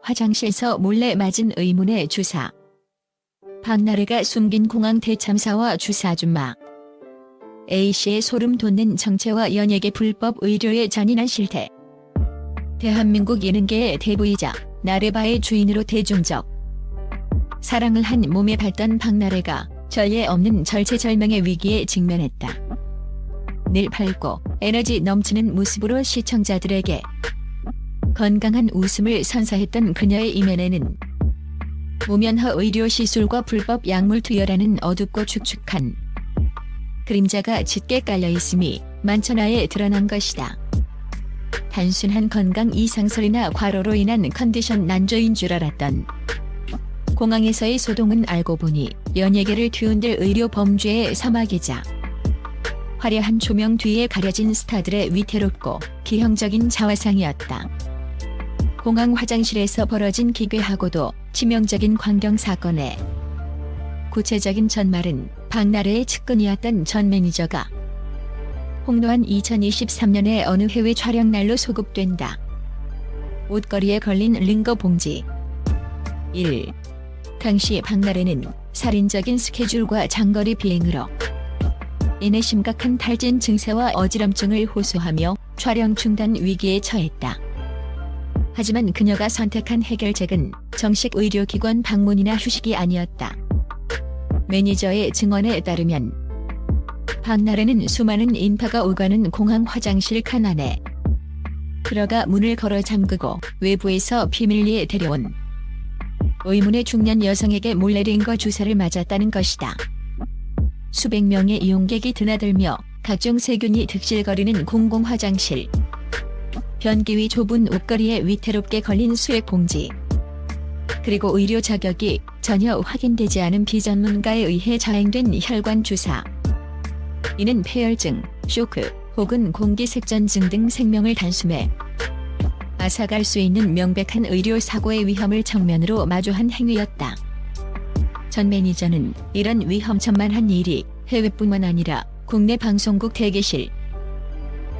화장실에서 몰래 맞은 의문의 주사. 박나래가 숨긴 공항 대참사와 주사 아줌마. A씨의 소름 돋는 정체와 연예계 불법 의료의 잔인한 실태. 대한민국 예능계의 대부이자 나래바의 주인으로 대중적 사랑을 한 몸에 밟던 박나래가 전례 없는 절체절명의 위기에 직면했다. 늘 밝고 에너지 넘치는 모습으로 시청자들에게 건강한 웃음을 선사했던 그녀의 이면에는 무면허 의료 시술과 불법 약물 투여라는 어둡고 축축한 그림자가 짙게 깔려 있음이 만천하에 드러난 것이다. 단순한 건강 이상설이나 과로로 인한 컨디션 난조인 줄 알았던 공항에서의 소동은 알고 보니 연예계를 뒤흔들 의료 범죄의 사막이자 화려한 조명 뒤에 가려진 스타들의 위태롭고 기형적인 자화상이었다. 공항 화장실에서 벌어진 기괴하고도 치명적인 광경 사건의 구체적인 전말은 박나래의 측근이었던 전 매니저가 폭로한 2023년의 어느 해외 촬영날로 소급된다. 옷걸이에 걸린 링거 봉지. 1. 당시 박나래는 살인적인 스케줄과 장거리 비행으로 인해 심각한 탈진 증세와 어지럼증을 호소하며 촬영 중단 위기에 처했다. 하지만 그녀가 선택한 해결책은 정식 의료기관 방문이나 휴식이 아니었다. 매니저의 증언에 따르면 박나래는 수많은 인파가 오가는 공항 화장실 칸 안에 들어가 문을 걸어 잠그고 외부에서 비밀리에 데려온 의문의 중년 여성에게 몰래 링거 주사를 맞았다는 것이다. 수백 명의 이용객이 드나들며 각종 세균이 득실거리는 공공 화장실. 변기 위 좁은 옷걸이에 위태롭게 걸린 수액 봉지. 그리고 의료 자격이 전혀 확인되지 않은 비전문가에 의해 자행된 혈관 주사. 이는 폐혈증, 쇼크 혹은 공기색전증 등 생명을 단숨에 앗아갈 수 있는 명백한 의료 사고의 위험을 정면으로 마주한 행위였다. 전 매니저는 이런 위험천만한 일이 해외뿐만 아니라 국내 방송국 대기실,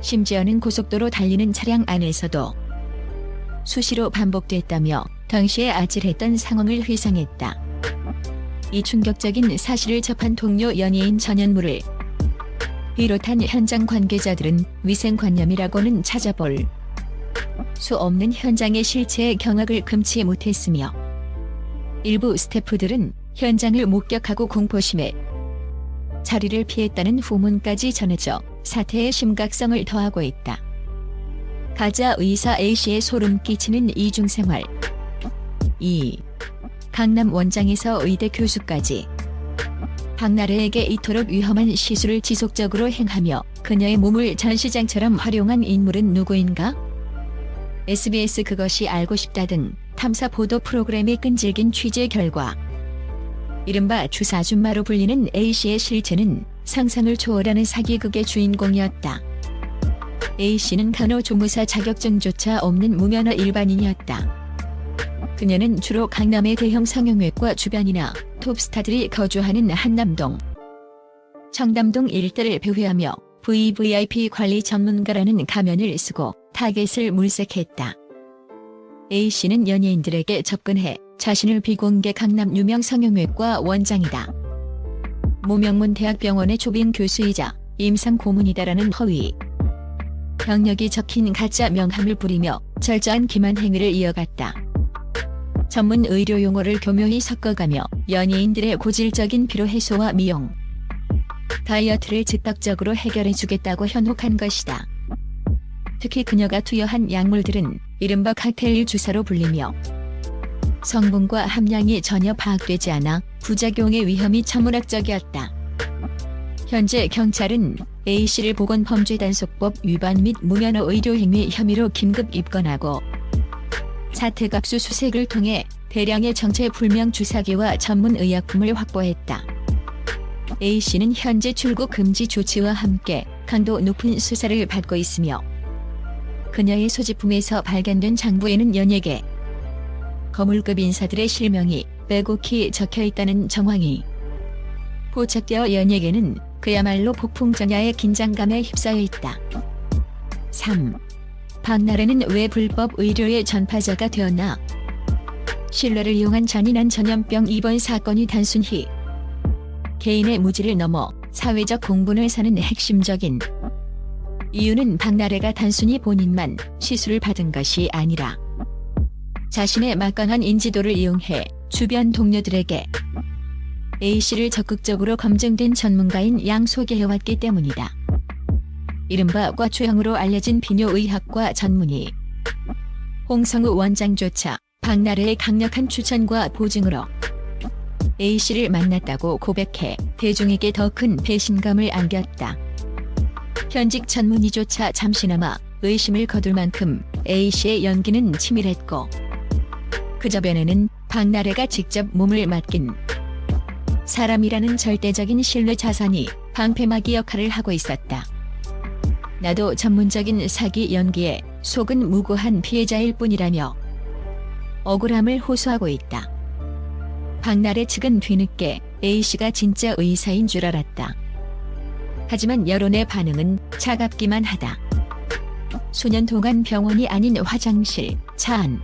심지어는 고속도로 달리는 차량 안에서도 수시로 반복됐다며 당시에 아찔했던 상황을 회상했다. 이 충격적인 사실을 접한 동료 연예인 전현무를 비롯한 현장 관계자들은 위생관념이라고는 찾아볼 수 없는 현장의 실체에 경악을 금치 못했으며 일부 스태프들은 현장을 목격하고 공포심에 자리를 피했다는 후문까지 전해져 사태의 심각성을 더하고 있다. 가짜 의사 A씨의 소름 끼치는 이중생활. 2. 강남 원장에서 의대 교수까지. 박나래에게 이토록 위험한 시술을 지속적으로 행하며 그녀의 몸을 전시장처럼 활용한 인물은 누구인가? SBS 그것이 알고 싶다 등 탐사 보도 프로그램의 끈질긴 취재 결과 이른바 주사 아줌마로 불리는 A씨의 실체는 상상을 초월하는 사기극의 주인공이었다. A씨는 간호조무사 자격증조차 없는 무면허 일반인이었다. 그녀는 주로 강남의 대형 성형외과 주변이나 톱스타들이 거주하는 한남동, 청담동 일대를 배회하며 VVIP 관리 전문가라는 가면을 쓰고 타겟을 물색했다. A씨는 연예인들에게 접근해 자신을 비공개 강남 유명 성형외과 원장이다, 무명문 대학병원의 조빈 교수이자 임상 고문이다라는 허위, 경력이 적힌 가짜 명함을 부리며 철저한 기만 행위를 이어갔다. 전문 의료 용어를 교묘히 섞어가며 연예인들의 고질적인 피로 해소와 미용, 다이어트를 즉각적으로 해결해주겠다고 현혹한 것이다. 특히 그녀가 투여한 약물들은 이른바 칵테일 주사로 불리며 성분과 함량이 전혀 파악되지 않아 부작용의 위험이 천문학적이었다. 현재 경찰은 A씨를 보건범죄단속법 위반 및 무면허 의료행위 혐의로 긴급 입건하고 사태갑수수색을 통해 대량의 정체불명 주사기와 전문 의약품을 확보했다. A씨는 현재 출국 금지 조치와 함께 강도 높은 수사를 받고 있으며 그녀의 소지품에서 발견된 장부에는 연예계 거물급 인사들의 실명이 빼곡히 적혀있다는 정황이 포착되어 연예계는 그야말로 폭풍전야의 긴장감에 휩싸여 있다. 3. 박나래는 왜 불법 의료의 전파자가 되었나? 신뢰를 이용한 잔인한 전염병 입원 사건이 단순히 개인의 무지를 넘어 사회적 공분을 사는 핵심적인 이유는 박나래가 단순히 본인만 시술을 받은 것이 아니라 자신의 막강한 인지도를 이용해 주변 동료들에게 A씨를 적극적으로 검증된 전문가인 양 소개해왔기 때문이다. 이른바 과초형으로 알려진 비뇨의학과 전문의 홍성우 원장조차 박나래의 강력한 추천과 보증으로 A씨를 만났다고 고백해 대중에게 더 큰 배신감을 안겼다. 현직 전문의조차 잠시나마 의심을 거둘 만큼 A씨의 연기는 치밀했고 그 저변에는 박나래가 직접 몸을 맡긴 사람이라는 절대적인 신뢰 자산이 방패막이 역할을 하고 있었다. 나도 전문적인 사기 연기에 속은 무고한 피해자일 뿐이라며 억울함을 호소하고 있다. 박나래 측은 뒤늦게 A씨가 진짜 의사인 줄 알았다. 하지만 여론의 반응은 차갑기만 하다. 수년 동안 병원이 아닌 화장실, 차 안,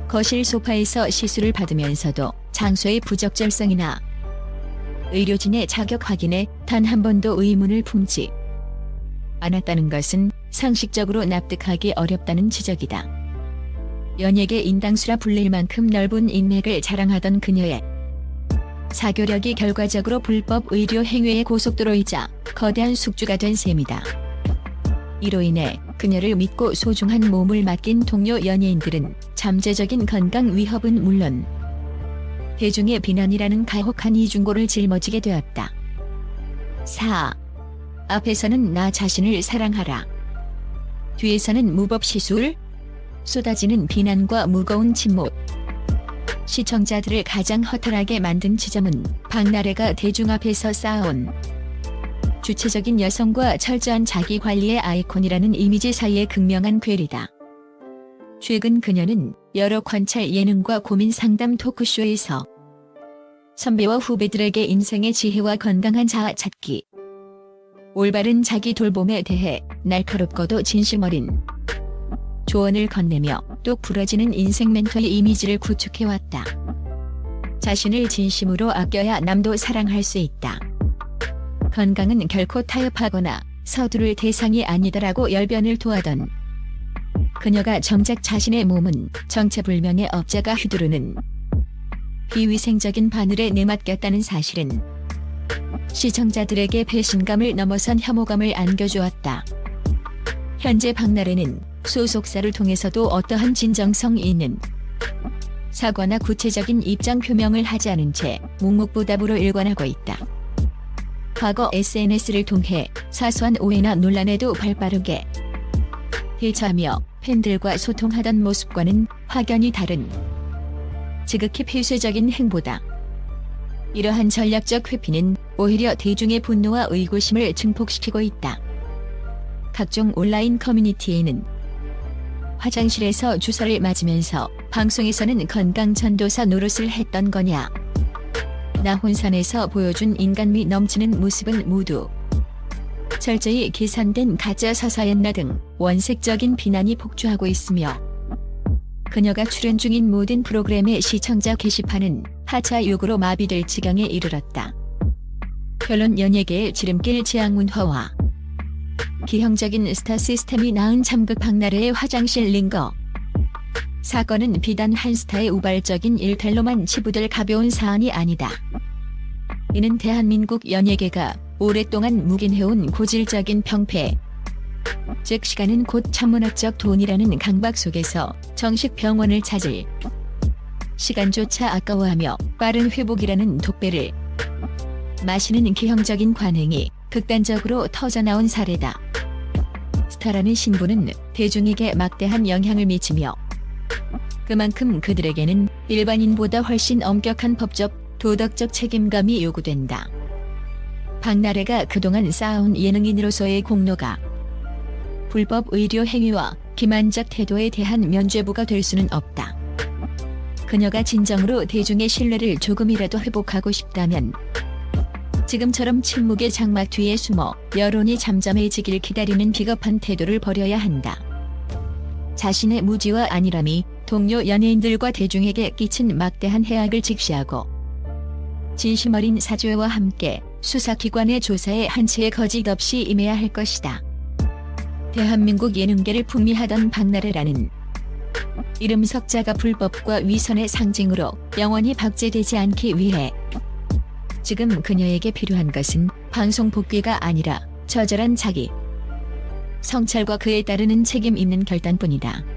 거실 소파에서 시술을 받으면서도 장소의 부적절성이나 의료진의 자격 확인에 단 한 번도 의문을 품지 않았다는 것은 상식적으로 납득하기 어렵다는 지적이다. 연예계 인당수라 불릴 만큼 넓은 인맥을 자랑하던 그녀의 사교력이 결과적으로 불법 의료 행위의 고속도로이자 거대한 숙주가 된 셈이다. 이로 인해 그녀를 믿고 소중한 몸을 맡긴 동료 연예인들은 잠재적인 건강 위협은 물론 대중의 비난이라는 가혹한 이중고를 짊어지게 되었다. 4. 앞에서는 나 자신을 사랑하라. 뒤에서는 무법 시술? 쏟아지는 비난과 무거운 침묵. 시청자들을 가장 허탈하게 만든 지점은 박나래가 대중 앞에서 쌓아온 주체적인 여성과 철저한 자기관리의 아이콘이라는 이미지 사이의 극명한 괴리다. 최근 그녀는 여러 관찰 예능과 고민 상담 토크쇼에서 선배와 후배들에게 인생의 지혜와 건강한 자아 찾기, 올바른 자기 돌봄에 대해 날카롭고도 진심 어린 조언을 건네며 똑 부러지는 인생 멘토의 이미지를 구축해왔다. 자신을 진심으로 아껴야 남도 사랑할 수 있다. 건강은 결코 타협하거나 서두를 대상이 아니다라고 열변을 토하던 그녀가 정작 자신의 몸은 정체불명의 업자가 휘두르는 비위생적인 바늘에 내맡겼다는 사실은 시청자들에게 배신감을 넘어선 혐오감을 안겨주었다. 현재 박나래는 소속사를 통해서도 어떠한 진정성 있는 사과나 구체적인 입장 표명을 하지 않은 채 묵묵부답으로 일관하고 있다. 과거 SNS를 통해 사소한 오해나 논란에도 발빠르게 대처하며 팬들과 소통하던 모습과는 확연히 다른 지극히 폐쇄적인 행보다. 이러한 전략적 회피는 오히려 대중의 분노와 의구심을 증폭시키고 있다. 각종 온라인 커뮤니티에는 화장실에서 주사를 맞으면서 방송에서는 건강 전도사 노릇을 했던 거냐, 나혼산에서 보여준 인간미 넘치는 모습은 모두 철저히 계산된 가짜 서사였나 등 원색적인 비난이 폭주하고 있으며 그녀가 출연 중인 모든 프로그램의 시청자 게시판은 하차 욕으로 마비될 지경에 이르렀다. 결론 연예계의 지름길 지향문화와 기형적인 스타 시스템이 낳은 참극 박나래의 화장실 링거 사건은 비단 한 스타의 우발적인 일탈로만 치부될 가벼운 사안이 아니다. 이는 대한민국 연예계가 오랫동안 묵인해온 고질적인 병폐, 즉 시간은 곧 천문학적 돈이라는 강박 속에서 정식 병원을 찾을 시간조차 아까워하며 빠른 회복이라는 독배를 마시는 기형적인 관행이 극단적으로 터져나온 사례다. 스타라는 신분은 대중에게 막대한 영향을 미치며 그만큼 그들에게는 일반인보다 훨씬 엄격한 법적, 도덕적 책임감이 요구된다. 박나래가 그동안 쌓아온 예능인으로서의 공로가 불법 의료 행위와 기만적 태도에 대한 면죄부가 될 수는 없다. 그녀가 진정으로 대중의 신뢰를 조금이라도 회복하고 싶다면 지금처럼 침묵의 장막 뒤에 숨어 여론이 잠잠해지길 기다리는 비겁한 태도를 버려야 한다. 자신의 무지와 안일함이 동료 연예인들과 대중에게 끼친 막대한 해악을 직시하고 진심 어린 사죄와 함께 수사기관의 조사에 한치의 거짓 없이 임해야 할 것이다. 대한민국 예능계를 풍미하던 박나래라는 이름 석자가 불법과 위선의 상징으로 영원히 박제되지 않기 위해 지금 그녀에게 필요한 것은 방송 복귀가 아니라 처절한 자기 성찰과 그에 따르는 책임 있는 결단뿐이다.